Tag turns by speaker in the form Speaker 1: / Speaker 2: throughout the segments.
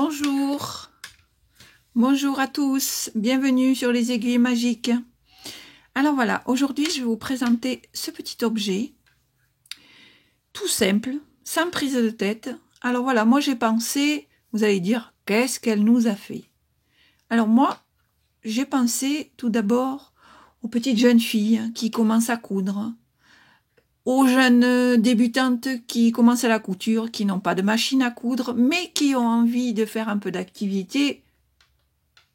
Speaker 1: Bonjour, bonjour à tous, bienvenue sur les aiguilles magiques. Alors voilà, aujourd'hui je vais vous présenter ce petit objet, tout simple, sans prise de tête. Alors voilà, moi j'ai pensé, vous allez dire, qu'est-ce qu'elle nous a fait? Alors moi, j'ai pensé tout d'abord aux petites jeunes filles qui commencent à coudre, aux jeunes débutantes qui commencent à la couture, qui n'ont pas de machine à coudre, mais qui ont envie de faire un peu d'activité.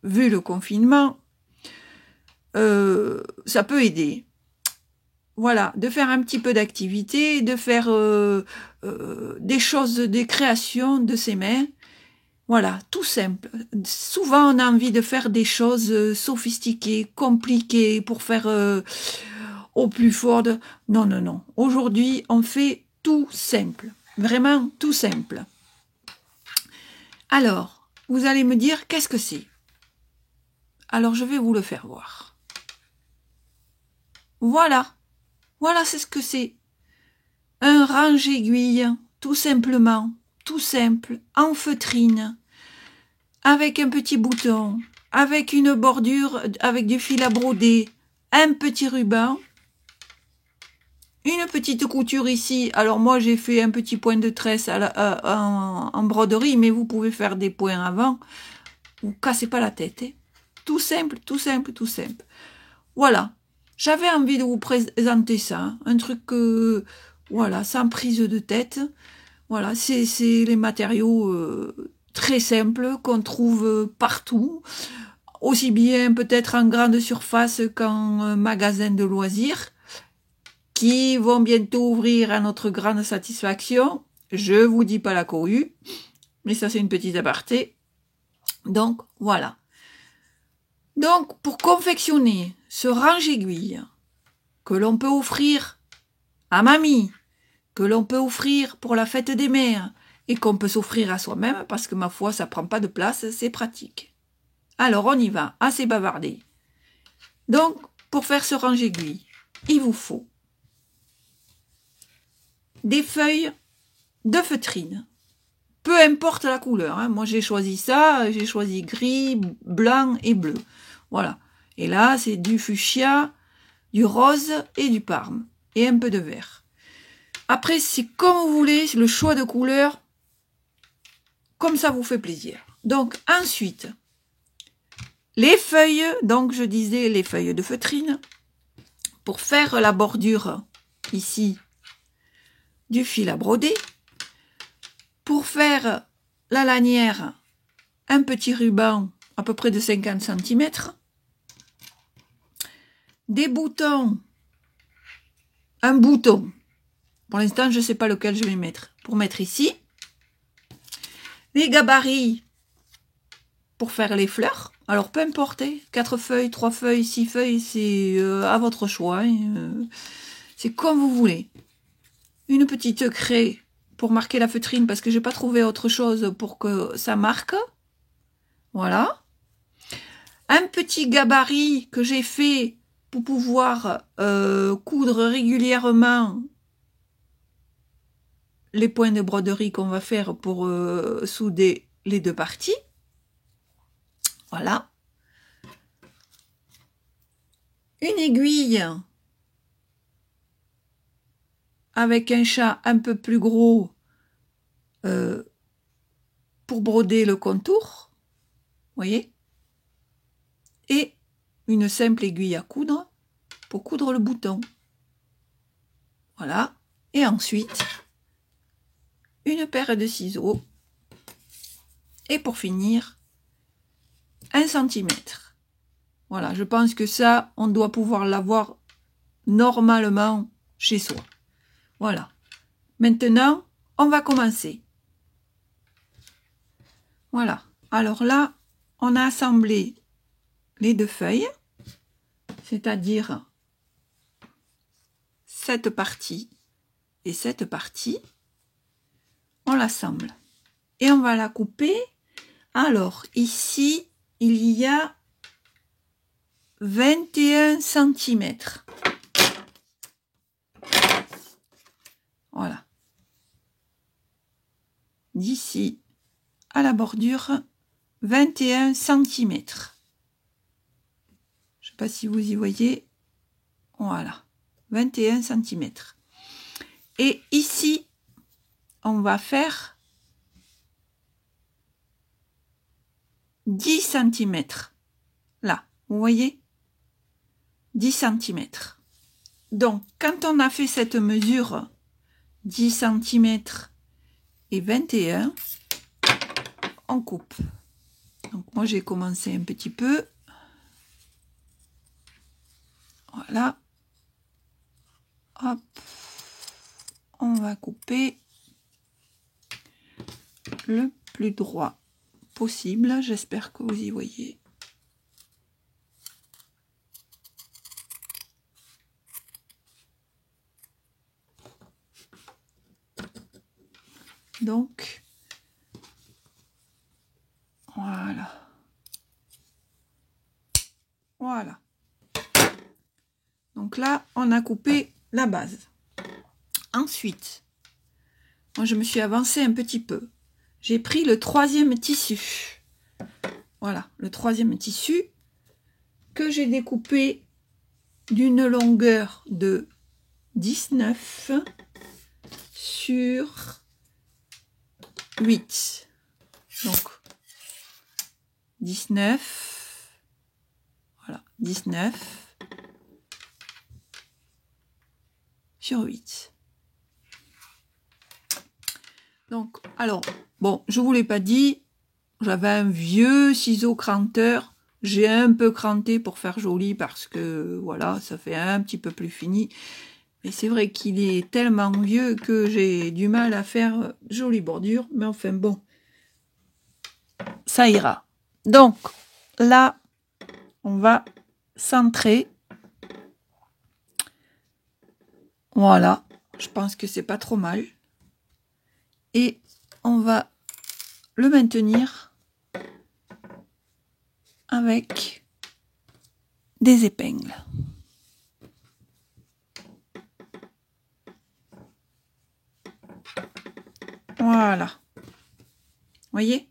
Speaker 1: Vu le confinement, ça peut aider. Voilà, de faire un petit peu d'activité, de faire des choses, des créations de ses mains. Voilà, tout simple. Souvent, on a envie de faire des choses sophistiquées, compliquées, pour faire au plus fort. Non, non, non. Aujourd'hui, on fait tout simple. Vraiment tout simple. Alors, vous allez me dire, qu'est-ce que c'est? Alors, je vais vous le faire voir. Voilà. Voilà, c'est ce que c'est. Un range-aiguille, tout simplement, tout simple, en feutrine, avec un petit bouton, avec une bordure, avec du fil à broder, un petit ruban, une petite couture ici. Alors moi, j'ai fait un petit point de tresse en broderie, mais vous pouvez faire des points avant. Vous cassez pas la tête. Hein. Tout simple, tout simple, tout simple. Voilà. J'avais envie de vous présenter ça, un truc voilà, sans prise de tête. Voilà, c'est les matériaux très simples qu'on trouve partout, aussi bien peut-être en grande surface qu'en magasin de loisirs, qui vont bientôt ouvrir à notre grande satisfaction. Je vous dis pas la cohue, mais ça c'est une petite aparté. Donc voilà. Donc pour confectionner ce range-aiguille que l'on peut offrir à mamie, que l'on peut offrir pour la fête des mères et qu'on peut s'offrir à soi-même parce que ma foi ça prend pas de place, c'est pratique. Alors on y va, assez bavardé. Donc pour faire ce range-aiguille, il vous faut des feuilles de feutrine. Peu importe la couleur, hein. Moi j'ai choisi ça, j'ai choisi gris, blanc et bleu. Voilà. Et là c'est du fuchsia, du rose et du parme. Et un peu de vert. Après c'est comme vous voulez, le choix de couleur, comme ça vous fait plaisir. Donc ensuite, les feuilles, donc je disais les feuilles de feutrine, pour faire la bordure ici du fil à broder. Pour faire la lanière, un petit ruban à peu près de 50 cm. Des boutons, un bouton. Pour l'instant, je ne sais pas lequel je vais mettre. Pour mettre ici. Les gabarits pour faire les fleurs. Alors, peu importe, 4 feuilles, 3 feuilles, 6 feuilles, c'est à votre choix. C'est comme vous voulez. Une petite craie pour marquer la feutrine parce que je n'ai pas trouvé autre chose pour que ça marque. Voilà. Un petit gabarit que j'ai fait pour pouvoir coudre régulièrement les points de broderie qu'on va faire pour souder les deux parties. Voilà. Une aiguille avec un chat un peu plus gros pour broder le contour. Voyez? Et une simple aiguille à coudre pour coudre le bouton. Voilà. Et ensuite, une paire de ciseaux. Et pour finir, 1 cm. Voilà, je pense que ça, on doit pouvoir l'avoir normalement chez soi. Voilà. Maintenant, on va commencer. Voilà. Alors là, on a assemblé les deux feuilles, c'est-à-dire cette partie et cette partie. On l'assemble. Et on va la couper. Alors, ici, il y a 21 cm. Voilà. D'ici à la bordure 21 cm. Je sais pas si vous y voyez. Voilà, 21 cm. Et ici, on va faire 10 cm. Là, vous voyez, 10 cm. Donc, quand on a fait cette mesure, 10 cm et 21, on coupe. Donc, moi, j'ai commencé un petit peu. Voilà. Hop. On va couper le plus droit possible. J'espère que vous y voyez. Donc, voilà. Voilà. Donc là, on a coupé la base. Ensuite, moi, je me suis avancée un petit peu. J'ai pris le 3e tissu. Voilà, le 3e tissu que j'ai découpé d'une longueur de 19 sur 8. Donc, 19, voilà, 19 sur 8. Donc, alors, bon, je vous l'ai pas dit, j'avais un vieux ciseau cranteur. J'ai un peu cranté pour faire joli parce que, voilà, ça fait un petit peu plus fini. Mais c'est vrai qu'il est tellement vieux que j'ai du mal à faire jolie bordure. Mais enfin, bon, ça ira. Donc, là, on va centrer. Voilà, je pense que c'est pas trop mal. Et on va le maintenir avec des épingles. Voilà. Voyez?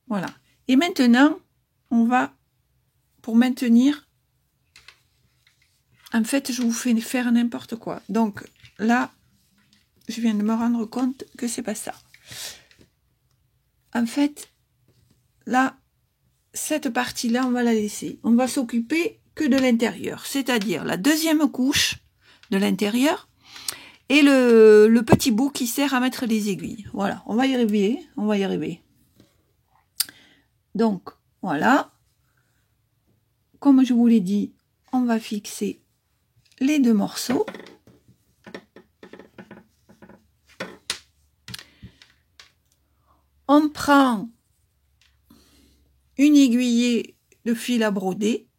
Speaker 1: Voilà. Et maintenant, on va, pour maintenir, en fait, je vous fais faire n'importe quoi. Donc, là, je viens de me rendre compte que c'est pas ça. En fait, là, cette partie-là, on va la laisser. On va s'occuper que de l'intérieur, c'est-à-dire la 2e couche de l'intérieur et le petit bout qui sert à mettre les aiguilles. Voilà, on va y arriver, on va y arriver. Donc, voilà. Comme je vous l'ai dit, on va fixer les 2 morceaux. On prend une aiguillée de fil à broder.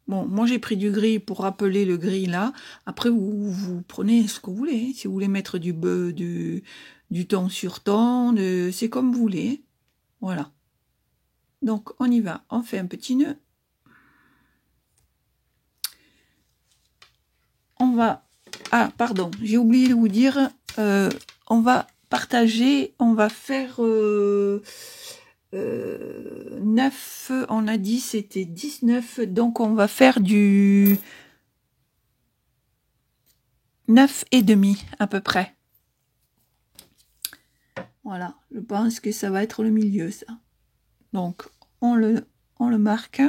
Speaker 1: Bon, moi j'ai pris du gris pour rappeler le gris là. Après, vous prenez ce que vous voulez. Si vous voulez mettre du ton sur ton, c'est comme vous voulez. Voilà. Donc, on y va. On fait un petit nœud. On va... Ah, pardon, j'ai oublié de vous dire. On va partager. On va faire 9. On a dit c'était 19. Donc, on va faire du 9,5 à peu près. Voilà, je pense que ça va être le milieu, ça. Donc, on le marque.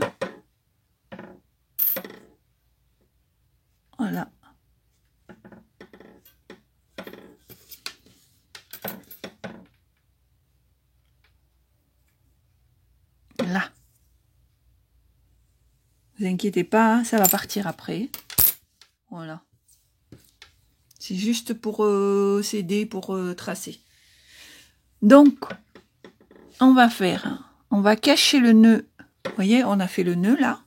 Speaker 1: Voilà. Là. Ne vous inquiétez pas, hein, ça va partir après. Voilà. C'est juste pour s'aider, pour tracer. Donc, on va cacher le nœud. Vous voyez, on a fait le nœud là.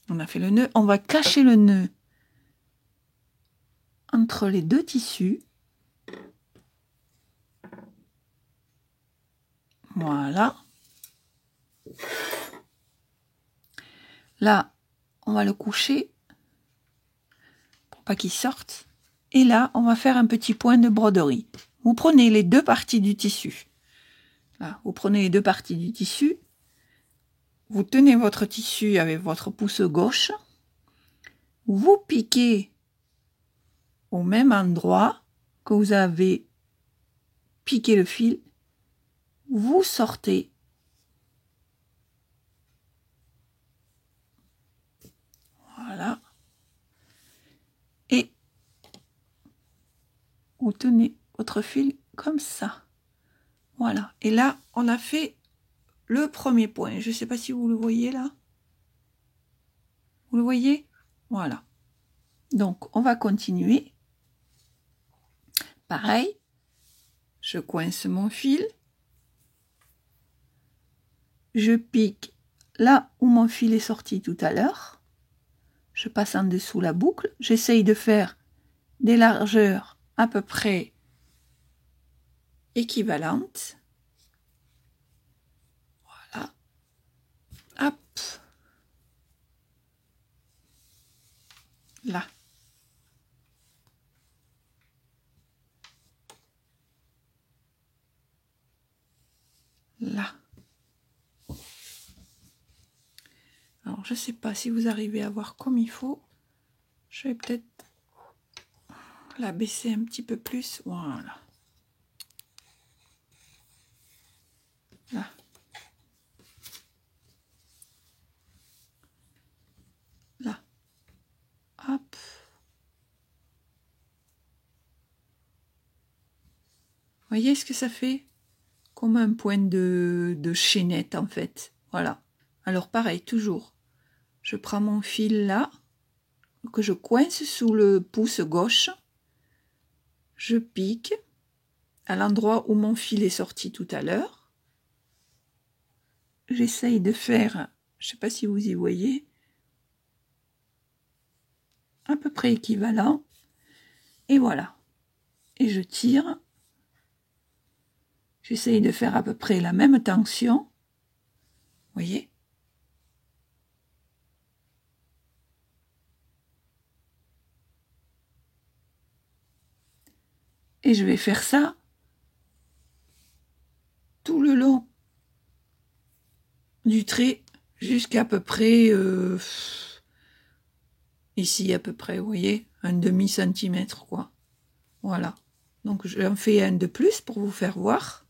Speaker 1: On a fait le nœud. On va cacher le nœud entre les 2 tissus. Voilà. Là, on va le coucher pour pas qu'il sorte. Et là, on va faire un petit point de broderie. Vous prenez les deux parties du tissu. Là, vous prenez les deux parties du tissu. Vous tenez votre tissu avec votre pouce gauche. Vous piquez au même endroit que vous avez piqué le fil. Vous sortez. Voilà. Et vous tenez votre fil comme ça. Voilà. Et là, on a fait le premier point. Je ne sais pas si vous le voyez là. Vous le voyez? Voilà. Donc, on va continuer. Pareil. Je coince mon fil. Je pique là où mon fil est sorti tout à l'heure. Je passe en dessous la boucle. J'essaye de faire des largeurs à peu près équivalentes. Voilà. Hop. Là. Là. Alors, je ne sais pas si vous arrivez à voir comme il faut. Je vais peut-être la baisser un petit peu plus. Voilà. Là. Là. Hop. Voyez ce que ça fait? Comme un point de chaînette en fait. Voilà. Alors pareil, toujours. Je prends mon fil là, que je coince sous le pouce gauche. Je pique à l'endroit où mon fil est sorti tout à l'heure. J'essaye de faire, je ne sais pas si vous y voyez, à peu près équivalent. Et voilà. Et je tire. J'essaye de faire à peu près la même tension. Vous voyez? Et je vais faire ça tout le long du trait jusqu'à peu près ici à peu près, vous voyez, un demi-centimètre quoi. Voilà. Donc j'en fais un de plus pour vous faire voir.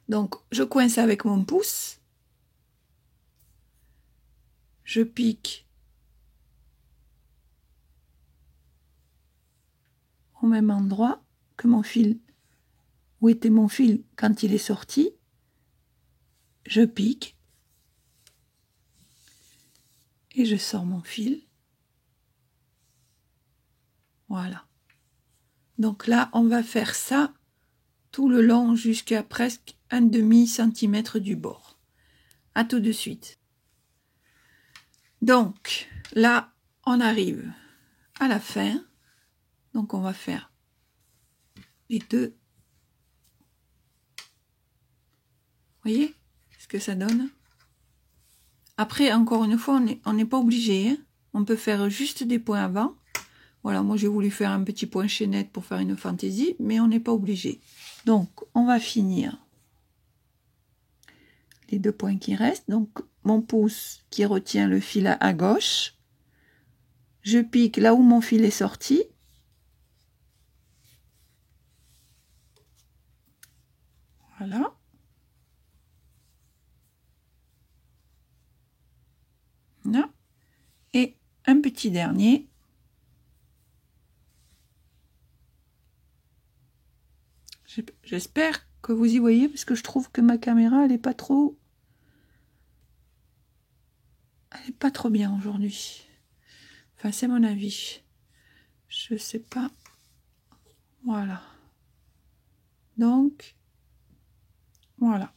Speaker 1: Donc je coince avec mon pouce. Je pique au même endroit que mon fil. Où était mon fil quand il est sorti? Je pique. Et je sors mon fil. Voilà. Donc là, on va faire ça tout le long jusqu'à presque un demi-centimètre du bord. À tout de suite. Donc là, on arrive à la fin. Donc on va faire les deux. Voyez ce que ça donne? Après, encore une fois, on n'est pas obligé. Hein. On peut faire juste des points avant. Voilà, moi j'ai voulu faire un petit point chaînette pour faire une fantaisie, mais on n'est pas obligé. Donc, on va finir les deux points qui restent. Donc, mon pouce qui retient le fil à gauche. Je pique là où mon fil est sorti. Voilà. Là. Et un petit dernier. J'espère que vous y voyez, parce que je trouve que ma caméra, elle n'est pas trop... Elle n'est pas trop bien aujourd'hui. Enfin, c'est mon avis. Je sais pas. Voilà. Donc, voilà.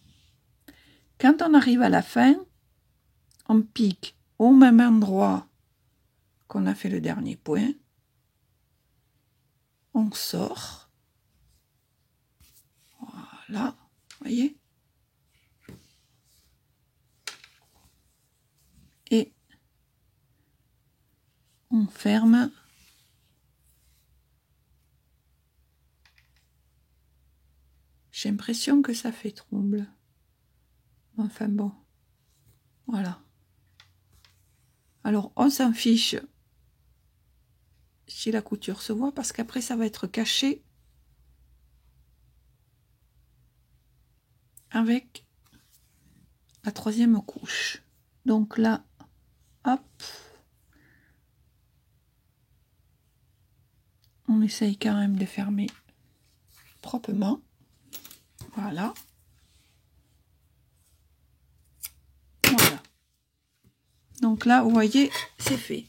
Speaker 1: Quand on arrive à la fin, on pique au même endroit qu'on a fait le dernier point. On sort. Voilà. Voyez? Et on ferme J'ai l'impression que ça fait trouble. Enfin bon. Voilà. Alors, on s'en fiche si la couture se voit parce qu'après, ça va être caché avec la 3e couche. Donc là, hop. On essaye quand même de fermer proprement. Voilà. Voilà. Donc là, vous voyez, c'est fait.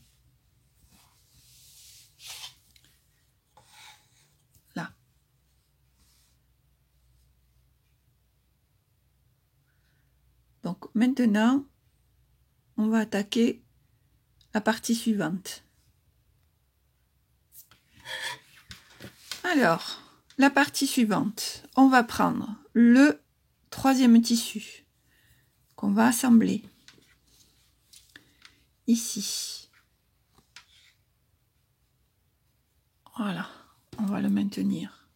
Speaker 1: Là. Donc maintenant, on va attaquer la partie suivante. Alors, la partie suivante, on va prendre le 3e tissu qu'on va assembler ici. Voilà, on va le maintenir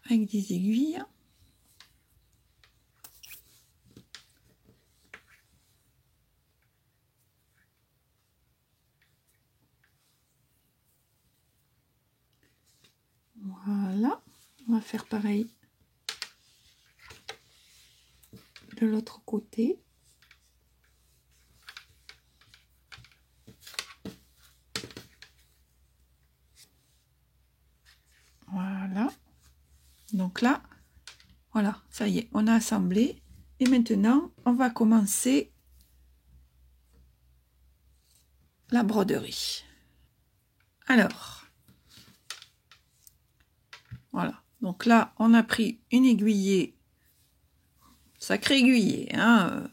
Speaker 1: avec des aiguilles. Voilà, on va faire pareil de l'autre côté. Voilà. Donc là, voilà, ça y est, on a assemblé. Et maintenant, on va commencer la broderie. Alors, voilà. Donc là, on a pris une aiguillée, sacré aiguillée, hein,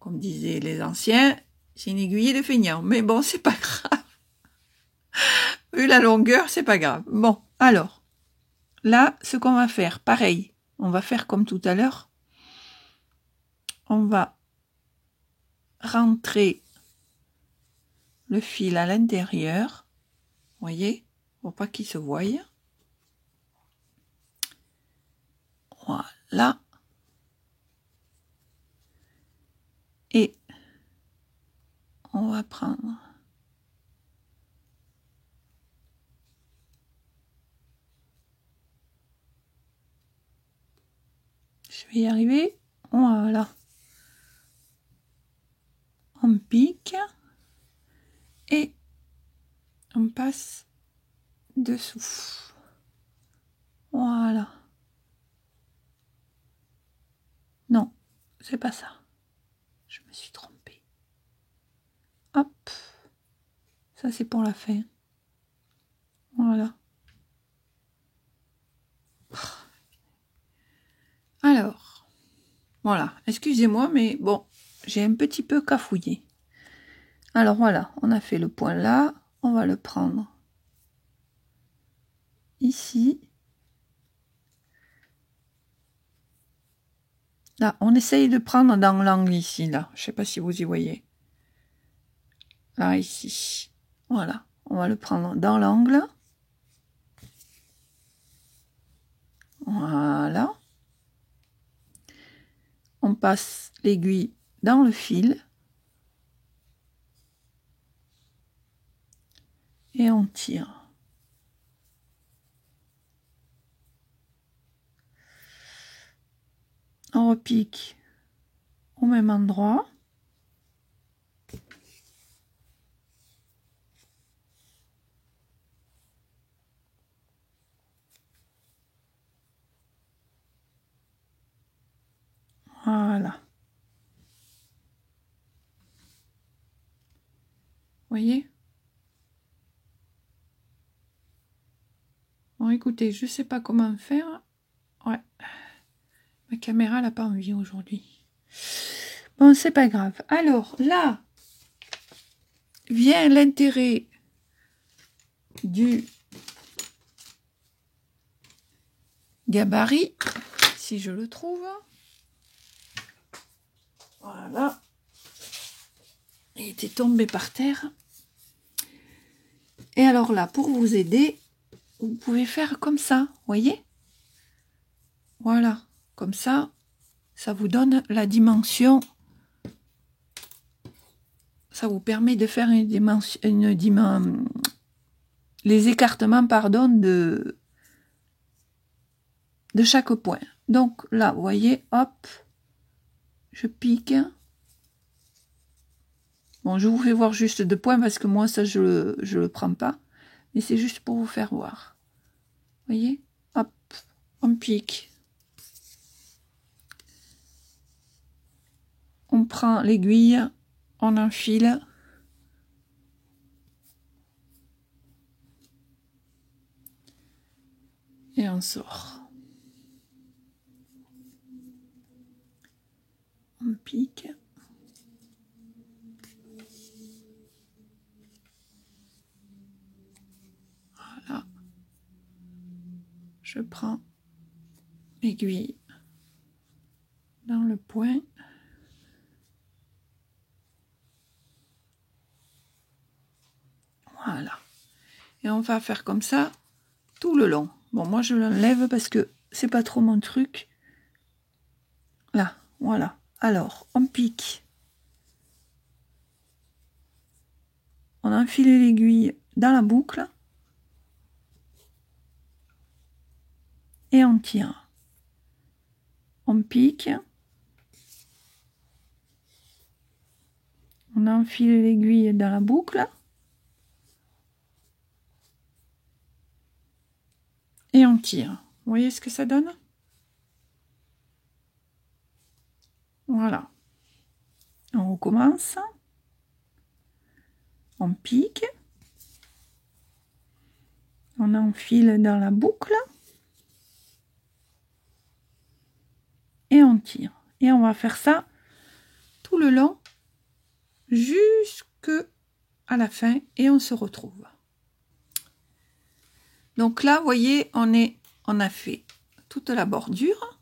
Speaker 1: comme disaient les anciens, c'est une aiguillée de feignant. Mais bon, c'est pas grave. Vu la longueur, c'est pas grave. Bon, alors, là, ce qu'on va faire, pareil, on va faire comme tout à l'heure. On va rentrer le fil à l'intérieur. Vous voyez, pour pas qu'il se voie. Voilà. Et on va prendre je vais y arriver. Voilà. On pique et on passe dessous. Voilà. Non, c'est pas ça. Je me suis trompée. Hop. Ça, c'est pour la fin. Voilà. Alors, voilà. Excusez-moi, mais bon, j'ai un petit peu cafouillé. Alors voilà, on a fait le point là. On va le prendre ici. Là, on essaye de prendre dans l'angle ici, là. Je sais pas si vous y voyez. Là, ici. Voilà. On va le prendre dans l'angle. Voilà. On passe l'aiguille dans le fil. Et on tire. On repique au même endroit. Voilà. Voyez? Bon, écoutez, je sais pas comment faire. Ouais. Ma caméra n'a pas envie aujourd'hui. Bon, c'est pas grave. Alors, là, vient l'intérêt du gabarit, si je le trouve. Voilà. Il était tombé par terre. Et alors là, pour vous aider, vous pouvez faire comme ça, voyez? Voilà, comme ça, ça vous donne la dimension. Ça vous permet de faire les écartements, pardon, de chaque point. Donc là, vous voyez, hop, je pique. Bon, je vous fais voir juste 2 points parce que moi, ça, je le prends pas. Mais c'est juste pour vous faire voir. Vous voyez, hop, on pique. On prend l'aiguille, on enfile. Et on sort. On pique. Voilà. Je prends l'aiguille dans le point. Voilà. Et on va faire comme ça tout le long. Bon, moi je l'enlève parce que c'est pas trop mon truc. Là, voilà. Alors, on pique. On enfile l'aiguille dans la boucle. Et on tire. On pique. On enfile l'aiguille dans la boucle. Et on tire. Vous voyez ce que ça donne? Voilà. On recommence. On pique. On enfile dans la boucle. Et on tire. Et on va faire ça tout le long jusque à la fin et on se retrouve. Donc là, vous voyez, on a fait toute la bordure.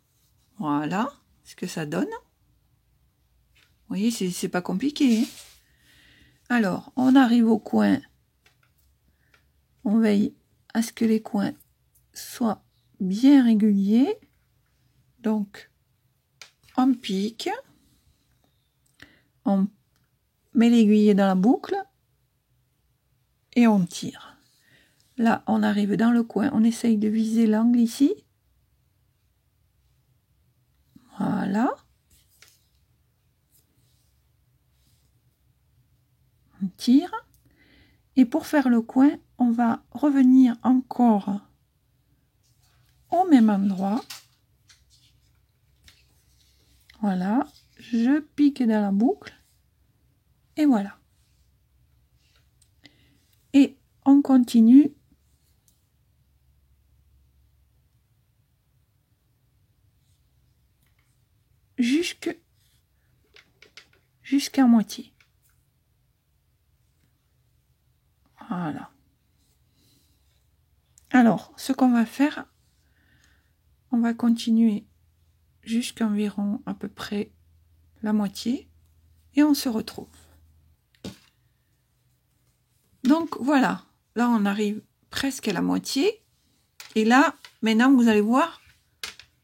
Speaker 1: Voilà ce que ça donne. Vous voyez, c'est pas compliqué. Hein. Alors, on arrive au coin. On veille à ce que les coins soient bien réguliers. Donc, on pique. On met l'aiguille dans la boucle. Et on tire. Là, on arrive dans le coin. On essaye de viser l'angle ici. Voilà. On tire. Et pour faire le coin, on va revenir encore au même endroit. Voilà. Je pique dans la boucle. Et voilà. Et on continue jusqu'à moitié. Voilà. Alors, ce qu'on va faire, on va continuer jusqu'à environ à peu près la moitié et on se retrouve. Donc voilà, là on arrive presque à la moitié et là, maintenant vous allez voir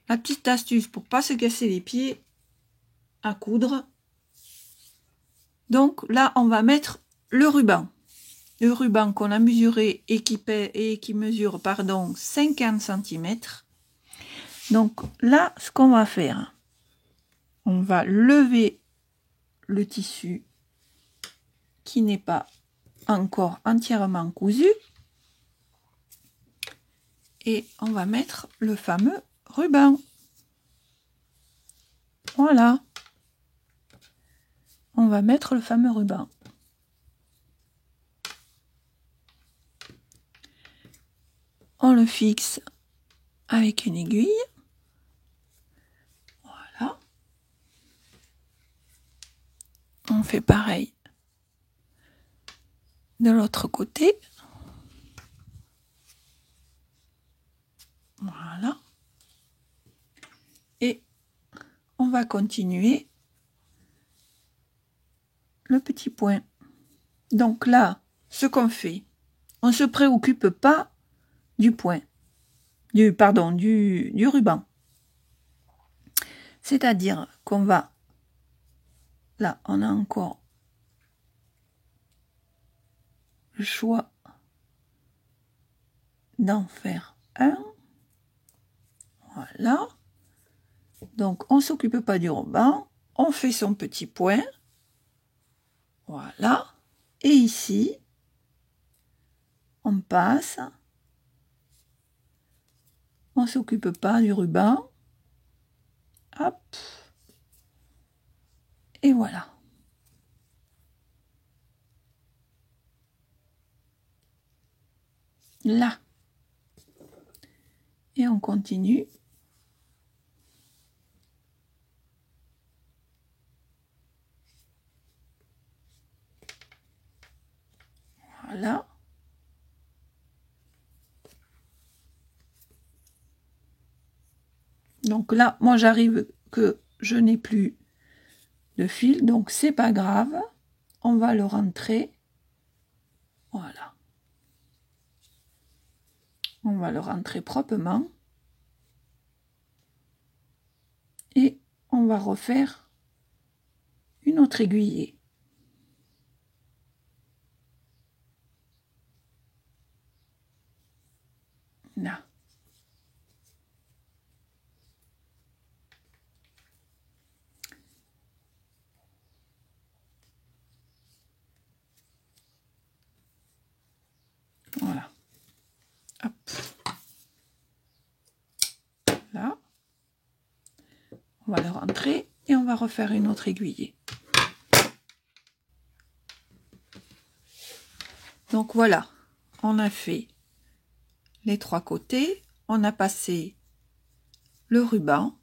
Speaker 1: la petite astuce pour pas se casser les pieds à coudre. Donc là, on va mettre le ruban. Le ruban qu'on a mesuré et qui mesure 50 cm. Donc là, ce qu'on va faire, on va lever le tissu qui n'est pas encore entièrement cousu et on va mettre le fameux ruban. Voilà. On va mettre le fameux ruban. On le fixe avec une aiguille. Voilà. On fait pareil de l'autre côté. Voilà. Et on va continuer le petit point. Donc là, ce qu'on fait, on ne se préoccupe pas du point, du ruban. C'est-à-dire qu'on va, là, on a encore le choix d'en faire un. Voilà. Donc, on ne s'occupe pas du ruban. On fait son petit point. Voilà. Et ici, on passe. On ne s'occupe pas du ruban. Hop. Et voilà. Là. Et on continue. Voilà. Donc là, moi j'arrive que je n'ai plus de fil, donc c'est pas grave. On va le rentrer. Voilà. On va le rentrer proprement. Et on va refaire une autre aiguillée. Là. Voilà. Hop. Là. On va le rentrer et on va refaire une autre aiguillée. Donc voilà, on a fait les trois côtés, on a passé le ruban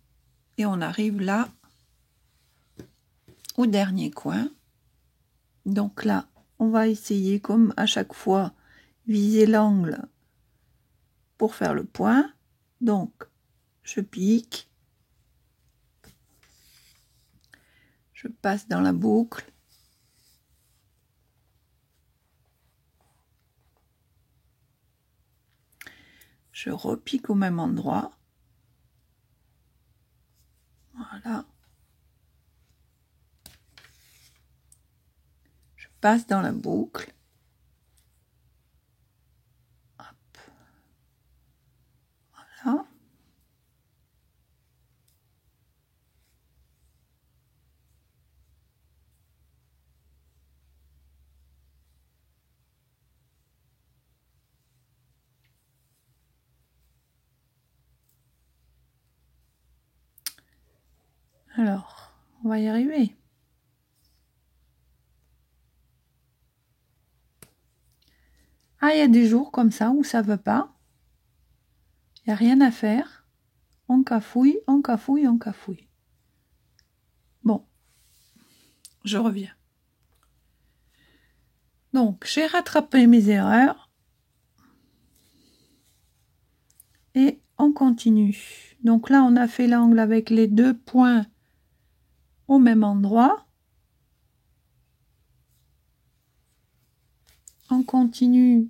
Speaker 1: et on arrive là au dernier coin. Donc là, on va essayer comme à chaque fois viser l'angle pour faire le point. Donc je pique, je passe dans la boucle. Je repique au même endroit. Voilà. Je passe dans la boucle. Hop. Voilà. Alors, on va y arriver. Ah, il y a des jours comme ça où ça ne veut pas. Il n'y a rien à faire. On cafouille, on cafouille, on cafouille. Bon, je reviens. Donc, j'ai rattrapé mes erreurs. Et on continue. Donc là, on a fait l'angle avec les deux points au même endroit. On continue,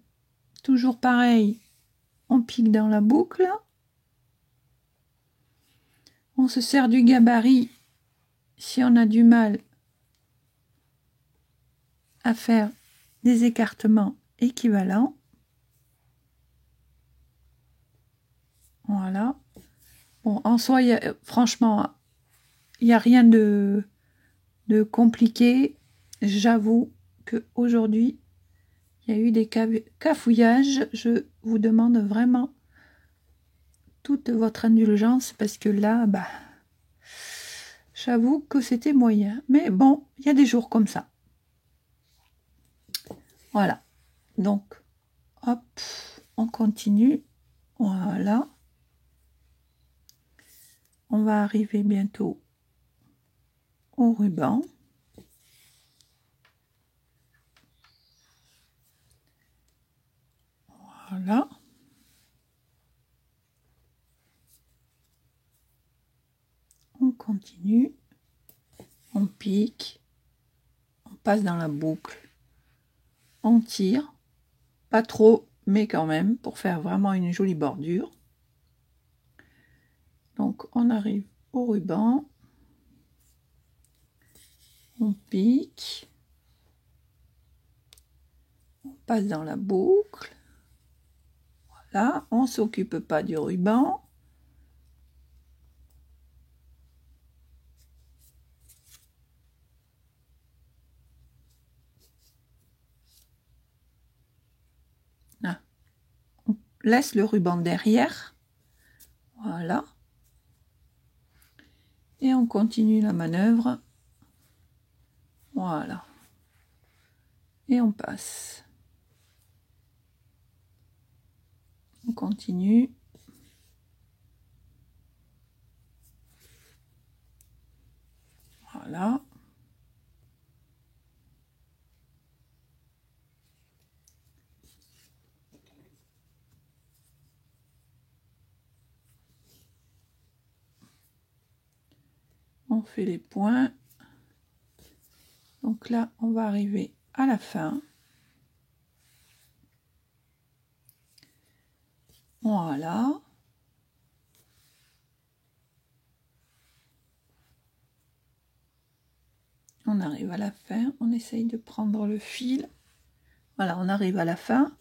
Speaker 1: toujours pareil, on pique dans la boucle. On se sert du gabarit si on a du mal à faire des écartements équivalents. Voilà. Bon, en soi, franchement, il n'y a rien de compliqué. J'avoue qu'aujourd'hui, il y a eu des cafouillages. Je vous demande vraiment toute votre indulgence parce que là, bah, j'avoue que c'était moyen. Mais bon, il y a des jours comme ça. Voilà. Donc, hop, on continue. Voilà. On va arriver bientôt au ruban. Voilà. On continue. On pique. On passe dans la boucle. On tire. Pas trop mais quand même, pour faire vraiment une jolie bordure. Donc, on arrive au ruban, on pique, on passe dans la boucle. Voilà, on ne s'occupe pas du ruban. Là, on laisse le ruban derrière. Voilà. Et on continue la manœuvre. Voilà. Et on passe. On continue. Voilà. On fait les points. Donc là, on va arriver à la fin. Voilà. On arrive à la fin. On essaye de prendre le fil. Voilà, on arrive à la fin.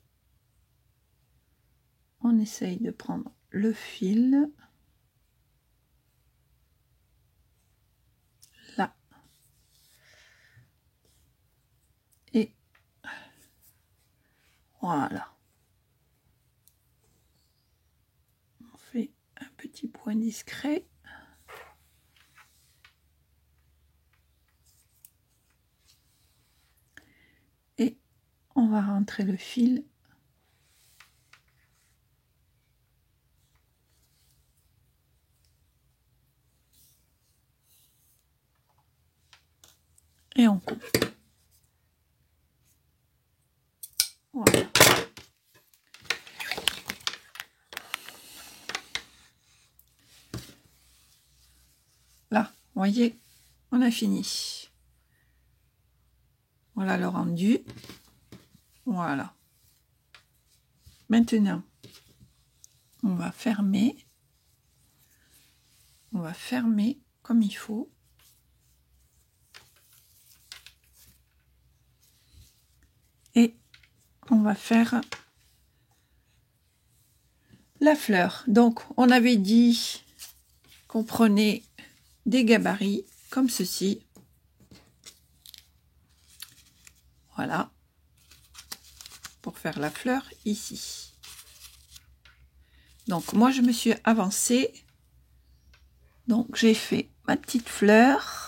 Speaker 1: On essaye de prendre le fil. Là. Et voilà. On fait un petit point discret. Et on va rentrer le fil. Et on coupe. Voilà. Là, vous voyez, on a fini. Voilà le rendu. Voilà. Maintenant, on va fermer. On va fermer comme il faut. Et on va faire la fleur. Donc, on avait dit qu'on prenait des gabarits comme ceci. Voilà. Pour faire la fleur ici. Donc, moi, je me suis avancée. Donc, j'ai fait ma petite fleur.